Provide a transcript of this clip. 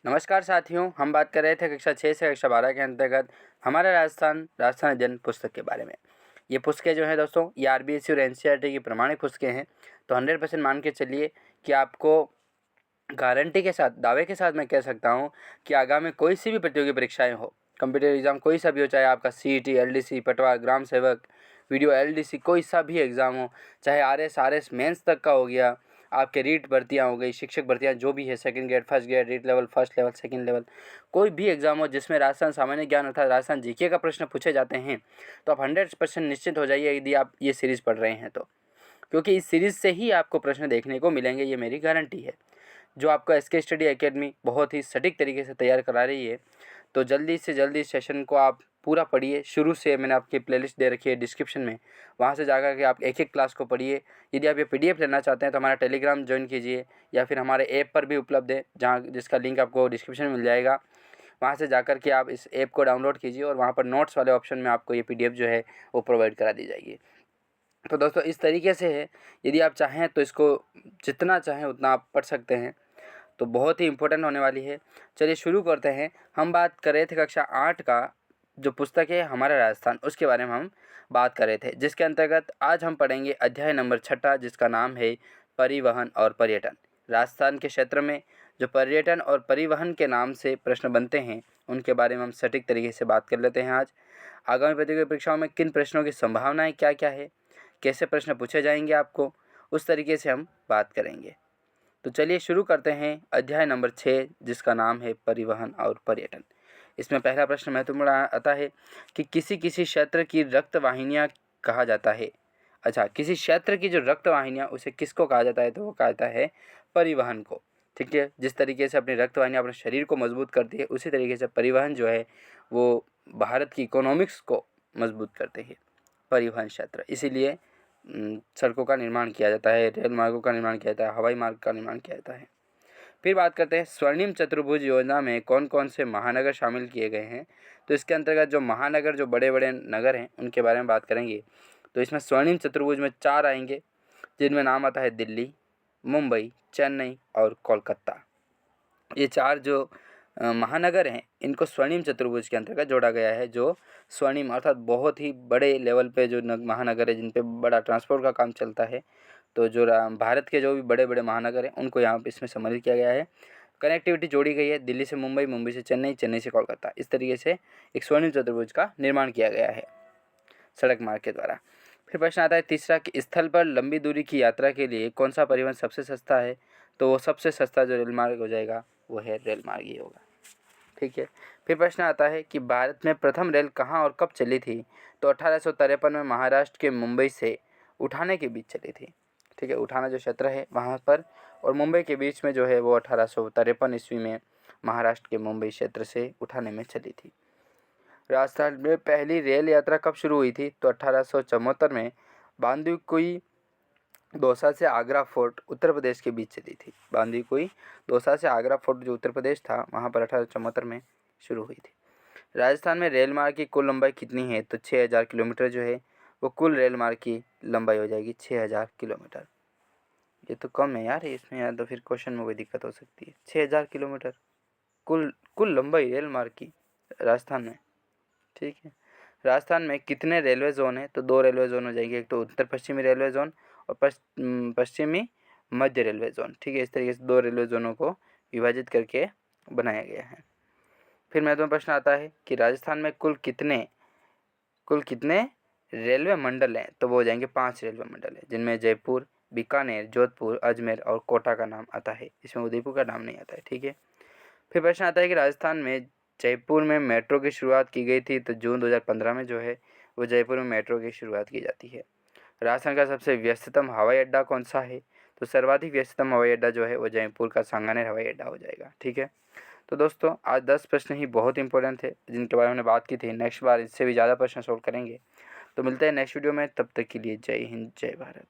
नमस्कार साथियों, हम बात कर रहे थे कक्षा 6 से कक्षा 12 के अंतर्गत हमारा राजस्थान अध्ययन पुस्तक के बारे में। ये पुस्तकें जो हैं दोस्तों, ये आरबीएससी और एनसीईआरटी की प्रमाणित पुस्तकें हैं। तो 100% मान के चलिए कि आपको गारंटी के साथ, दावे के साथ मैं कह सकता हूँ कि आगामी कोई सी भी प्रतियोगी परीक्षाएं हो, कंप्यूटर एग्ज़ाम कोई सा भी हो, चाहे आपका सीईटी, एलडीसी, पटवार, ग्राम सेवक, वीडियो एलडीसी, कोई सा भी एग्ज़ाम हो, चाहे आरएस मेंस तक का हो गया, आपके रीट भर्तियाँ हो गई, शिक्षक भर्तियाँ जो भी है, second grade, first grade, REET level, first level, second level, कोई भी एग्ज़ाम हो जिसमें राजस्थान सामान्य ज्ञान अर्थात राजस्थान जीके का प्रश्न पूछे जाते हैं, तो आप 100% निश्चित हो जाइए यदि आप ये सीरीज़ पढ़ रहे हैं तो, क्योंकि इस सीरीज़ से ही आपको प्रश्न देखने को मिलेंगे, ये मेरी गारंटी है। जो आपका एसके स्टडी एकेडमी बहुत ही सटीक तरीके से तैयार करा रही है। तो जल्दी से जल्दी सेशन को आप पूरा पढ़िए, शुरू से मैंने आपकी प्लेलिस्ट दे रखी है डिस्क्रिप्शन में, वहाँ से जाकर के आप एक एक क्लास को पढ़िए। यदि आप ये पीडीएफ लेना चाहते हैं तो हमारा टेलीग्राम ज्वाइन कीजिए, या फिर हमारे ऐप पर भी उपलब्ध है, जहाँ जिसका लिंक आपको डिस्क्रिप्शन में मिल जाएगा। वहाँ से जाकर के आप इस ऐप को डाउनलोड कीजिए और वहाँ पर नोट्स वाले ऑप्शन में आपको ये पीडीएफ जो है वो प्रोवाइड करा दी जाएगी। तो दोस्तों इस तरीके से है, यदि आप चाहें तो इसको जितना चाहें उतना आप पढ़ सकते हैं, तो बहुत ही इम्पोर्टेंट होने वाली है। चलिए शुरू करते हैं। हम बात कर रहे थे कक्षा 8 का जो पुस्तक है हमारा राजस्थान, उसके बारे में हम बात कर रहे थे, जिसके अंतर्गत आज हम पढ़ेंगे अध्याय नंबर 6 जिसका नाम है परिवहन और पर्यटन। राजस्थान के क्षेत्र में जो पर्यटन और परिवहन के नाम से प्रश्न बनते हैं उनके बारे में हम सटीक तरीके से बात कर लेते हैं आज। आगामी प्रतियोगी परीक्षाओं में किन प्रश्नों की संभावनाएं क्या क्या है, कैसे प्रश्न पूछे जाएंगे आपको, उस तरीके से हम बात करेंगे। तो चलिए शुरू करते हैं अध्याय नंबर 6 जिसका नाम है परिवहन और पर्यटन। इसमें पहला प्रश्न महत्वपूर्ण आता है कि किसी किसी क्षेत्र की रक्त वाहिनियाँ कहा जाता है। अच्छा, किसी क्षेत्र की जो रक्त वाहिनियाँ उसे किसको कहा जाता है, तो वो कहा जाता है परिवहन को। ठीक है, जिस तरीके से अपनी रक्त वाहिनियाँ अपने शरीर को मजबूत करती है, उसी तरीके से परिवहन जो है वो भारत की इकोनॉमिक्स को मजबूत करते हैं, परिवहन क्षेत्र। इसीलिए सड़कों का निर्माण किया जाता है, रेल मार्गों का निर्माण किया जाता है, हवाई मार्ग का निर्माण किया जाता है। फिर बात करते हैं स्वर्णिम चतुर्भुज योजना में कौन कौन से महानगर शामिल किए गए हैं। तो इसके अंतर्गत जो महानगर, जो बड़े बड़े नगर हैं उनके बारे में बात करेंगे। तो इसमें स्वर्णिम चतुर्भुज में 4 आएंगे, जिनमें नाम आता है दिल्ली, मुंबई, चेन्नई और कोलकाता। ये 4 जो महानगर हैं इनको स्वर्णिम चतुर्भुज के अंतर्गत जोड़ा गया है। जो स्वर्णिम अर्थात बहुत ही बड़े लेवल पे जो महानगर है, जिन पे बड़ा ट्रांसपोर्ट का काम चलता है, तो जो भारत के जो भी बड़े बड़े महानगर हैं उनको यहाँ पे इसमें सम्मिलित किया गया है। कनेक्टिविटी जोड़ी गई है, दिल्ली से मुंबई, मुंबई से चेन्नई, चेन्नई से कोलकाता। इस तरीके से एक स्वर्णिम चतुर्भुज का निर्माण किया गया है सड़क मार्ग के द्वारा। फिर प्रश्न आता है तीसरा कि स्थल पर लंबी दूरी की यात्रा के लिए कौन सा परिवहन सबसे सस्ता है। तो वो सबसे सस्ता जो रेल मार्ग हो जाएगा वो है रेल मार्ग ही होगा। ठीक है। फिर प्रश्न आता है कि भारत में प्रथम रेल कहाँ और कब चली थी। तो 1853 में महाराष्ट्र के मुंबई से उठाने के बीच चली थी। ठीक है, उठाना जो क्षेत्र है वहाँ पर और मुंबई के बीच में जो है वो 1853 ईस्वी में महाराष्ट्र के मुंबई क्षेत्र से उठाने में चली थी। राजस्थान में पहली रेल यात्रा कब शुरू हुई थी। तो 1874 में बांदीकुई दौसा से आगरा फोर्ट उत्तर प्रदेश के बीच चली थी। बांदीकुई दौसा से आगरा फोर्ट जो उत्तर प्रदेश था वहाँ पर 1874 में शुरू हुई थी। राजस्थान में रेल मार्ग की कुल लंबाई कितनी है। तो 6000 किलोमीटर जो है वो कुल रेल मार्ग की लंबाई हो जाएगी, 6000 किलोमीटर। ये तो कम है यार, इसमें यार तो फिर क्वेश्चन में कोई दिक्कत हो सकती है। 6000 किलोमीटर कुल कुल लंबाई रेल मार्ग की राजस्थान में। ठीक है। राजस्थान में कितने रेलवे जोन हैं। तो 2 रेलवे जोन हो जाएंगे, एक तो उत्तर पश्चिमी रेलवे जोन और पश्चिमी मध्य रेलवे जोन। ठीक है, इस तरीके से 2 रेलवे जोनों को विभाजित करके बनाया गया है। फिर महत्वपूर्ण प्रश्न आता है कि राजस्थान में कुल कितने रेलवे मंडल हैं। तो वो हो जाएंगे 5 रेलवे मंडल हैं, जिनमें जयपुर, बीकानेर, जोधपुर, अजमेर और कोटा का नाम आता है। इसमें उदयपुर का नाम नहीं आता है। ठीक है। फिर प्रश्न आता है कि राजस्थान में जयपुर में मेट्रो की शुरुआत की गई थी। तो जून 2015 में जो है वो जयपुर में मेट्रो की शुरुआत की जाती है। राजस्थान का सबसे व्यस्ततम हवाई अड्डा कौन सा है। तो सर्वाधिक व्यस्ततम हवाई अड्डा जो है वो जयपुर का सांगानेर हवाई अड्डा हो जाएगा। ठीक है। तो दोस्तों आज 10 प्रश्न ही बहुत इंपॉर्टेंट थे जिनके बारे में हमने बात की थी। नेक्स्ट बार इससे भी ज़्यादा प्रश्न सोल्व करेंगे। तो मिलते हैं नेक्स्ट वीडियो में, तब तक के लिए जय हिंद, जय भारत।